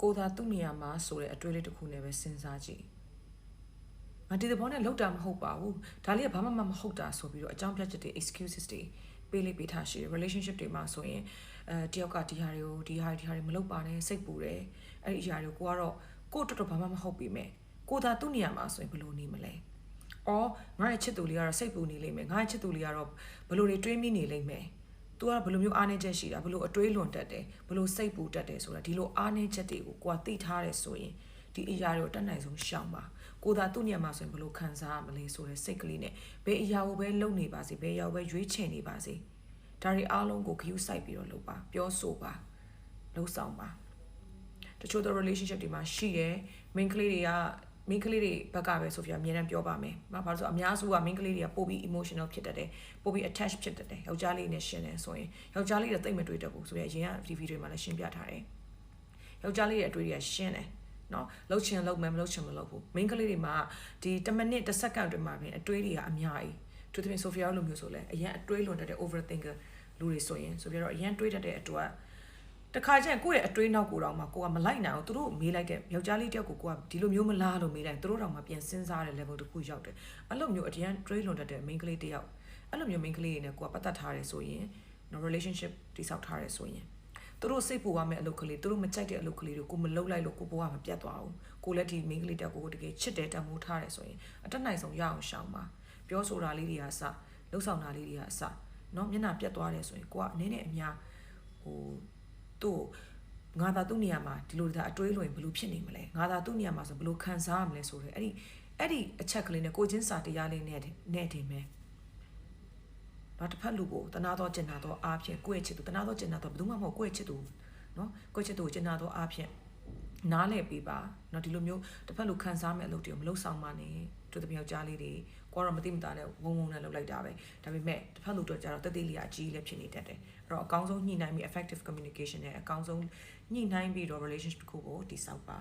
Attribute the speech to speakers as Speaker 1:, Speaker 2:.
Speaker 1: ကိုသာသူ့နေရာမှာဆိုတဲ့အတွေးလေးတစ်ခုနဲ့ပဲစဉ်းစားကြည့်ငါဒီသဘောနဲ့လောက်တာမဟုတ်ပါဘူးဒါလေးကဘာမှမဟုတ်တာဆိုပြီးတော့အကြောင်းပြချက်တွေ excuses တွေပေးလေးပေးထားရှိတယ် relationship တွေမှာဆိုရင်တယောက်ကဒီဟာတွေမလုပ်ပါနဲ့စိတ်ပူတယ်အဲ့ဒီအရာတွေကိုကတော့ကိုတော်တော်ဘာမှမဟုတ်ပြီမဲ့ကိုသာသူ့နေရာမှာဆိုရင်ဘယ်လိုနေမလဲအော်ငါ့ရဲ့ချစ်သူလေးကတော့စိတ်ပူနေလိမ့်မယ်ငါ့ရဲ့ချစ်သူလေးကတော့ဘယ်လိုတွေတွေးမိနေလိမ့်မယ်သူကဘယ်လိုမျိုးအားနည်းချက်ရှိတာဘယ်လိုအတွေးလွန်တတ်တယ်ဘယ်လိုစိတ်ပူတတ်တယ်ဆိုတာဒီလိုအားနည်းချက်တွေကိုကိုကသိထားတယ်ဆိုရင်ဒီအရာတွေကိုတတ်နိုင်ဆုံးရှောင်ပါကိုသာသူ့ညမှာဆိုရင်ဘယ်လိုခံစားရမလဲဆိုတဲ့စိတ်ကလေးနဲ့ဘယ်အရာကိုပဲလုပ်နေပါစေဘယ်အရာကိုပဲရွေးချယ်နေပါစေဒါတွေအားလုံးကိုဂရုစိုက်ပြီးတော့လုပ်ပါပြောဆိုပါလှုပ်ဆောင်ပါတချို့သော relationship တွေမှာရှိတယ် main ကလေးတွေဘက်ကပဲဆိုပြအများနဲ့ပြောပါမယ်။ဘာလို့ဆိုအများစုက main ကလေးတွေကပို့ပြီး emotional ဖြစ်တတ်တယ်။ပို့ပြီး attach ဖြစ်တတ်တယ်။ယောက်ျားလေးနဲ့ရှင်းတယ်ဆိုရင်ယောက်ျားလေးတွေတိတ်မတွေ့တတ်ဘူးဆိုရင်အရင်က TV တွေမှာလည်းရှင်းပြထားတယ်။ယောက်ျားလေးရဲ့အတွေ့အကြုံရှင်းတယ်။နော်လှုပ်ချင်လှုပ်မယ်မလှုပ်ချင်မလှုပ်ဘူး main ကလေးတွေမှာဒီ10မိနစ်10စက္ကန့်အတွင်းမှာပဲအတွေ့အကြုံကအများကြီးသူတို့ဆိုဖီယာလိုမျိုးဆိုလဲအရင်အတွေ့လွန်တတ်တဲ့ overthinker လူတွေဆိုရင်ဆိုပြတော့အရင်တွေးတတ်တဲ့အတွက်တခါကျရင်ကိုယ့်ရဲ့အတွေးနောက်ကိုတော့မှကိုကမလိုက်နိုင်အောင်သူတို့မေးလိုက်တဲ့ယောက်ျားလေးတယောက်ကိုကိုကဒီလိုမျိုးမလားလို့မေးလိုက်သူတို့တော့မှပြန်စဉ်းစားတဲ့ level တစ်ခုရောက်တယ်အဲ့လိုမျိုးအရင်တွေးလွန်တတ်တဲ့ main ကလေးတယောက်အဲ့လိုမျိုး main ကလေးတွေနဲ့ကိုကပတ်သက်ထားတယ်ဆိုရင် relationship တိဆောက်ထားတယ်ဆိုရင်သူတို့စိတ်ပူရမယ့်အလုပ်ကလေးသူတို့မကြိုက်တဲ့အလုပ်ကလေးတွေကိုမလုပ်လိုက်လို့ကိုဘဝမှာပြတ်သွားအောင်ကိုလည်းဒီ main ကလေးတယောက်ကိုတကယ်ချစ်တယ်တမိုးထားတယ်ဆိုရင်အတက်နိုင်ဆုံးရအောင်ရှောင်ပါပြောဆိုတာလေးတွေကအစလှုပ်ဆောင်တာလေးတွေကအစเนาะမျက်နှာပြတ်သွားတယ်ဆိုရင်ကိုကအနည်းနဲ့အများသူ့ငါသာသူ့နေရာမှာဒီလိုအတွေးလွင်ဘယ်လိုဖြစ်နေမလဲငါသာသူ့နေရာမှာဆိုဘယ်လိုခံစားရမလဲဆိုတော့အဲ့ဒီအချက်ကလေးနဲ့ကိုချင်းစာတရားလေးနဲ့တင်မယ်ဘာတစ်ဖက်လူကိုတနာတော့ကျင်နာတော့အားဖြင့်ကိုယ့်ရဲ့ချစ်သူတနာတော့ကျင်နာတော့ဘယ်သူမှမဟုတ်ကိုယ့်ရဲ့ချစ်သူနော်ကိုယ့်ချစ်သူကိုကျင်နာတော့အားဖြင့်နားလည်ပေးပါနော်ဒီလိုမျိုးတစ်ဖက်လူခံစားမဲ့အလုပ်တွေကိုမလုပ်ဆောင်ပါနဲ့တို့တပြောက်ကြားလေးတွေကိုကတော့မသိမသာနဲ့ဝုန်းနဲ့လုပ်လိုက်တာပဲဒါပေမဲ့တစ်ဖက်လူတော့ကျတော့တက်သေးလေးအကြီးလည်းဖြစ်နေတတ်တယ်အဲ့တော့အကောင်းဆုံးညှိနှိုင်းပြီး effective communication နဲ့အကောင်းဆုံးညှိနှိုင်းပြီးတော့ relationship ကိုတည်ဆောက်ပါ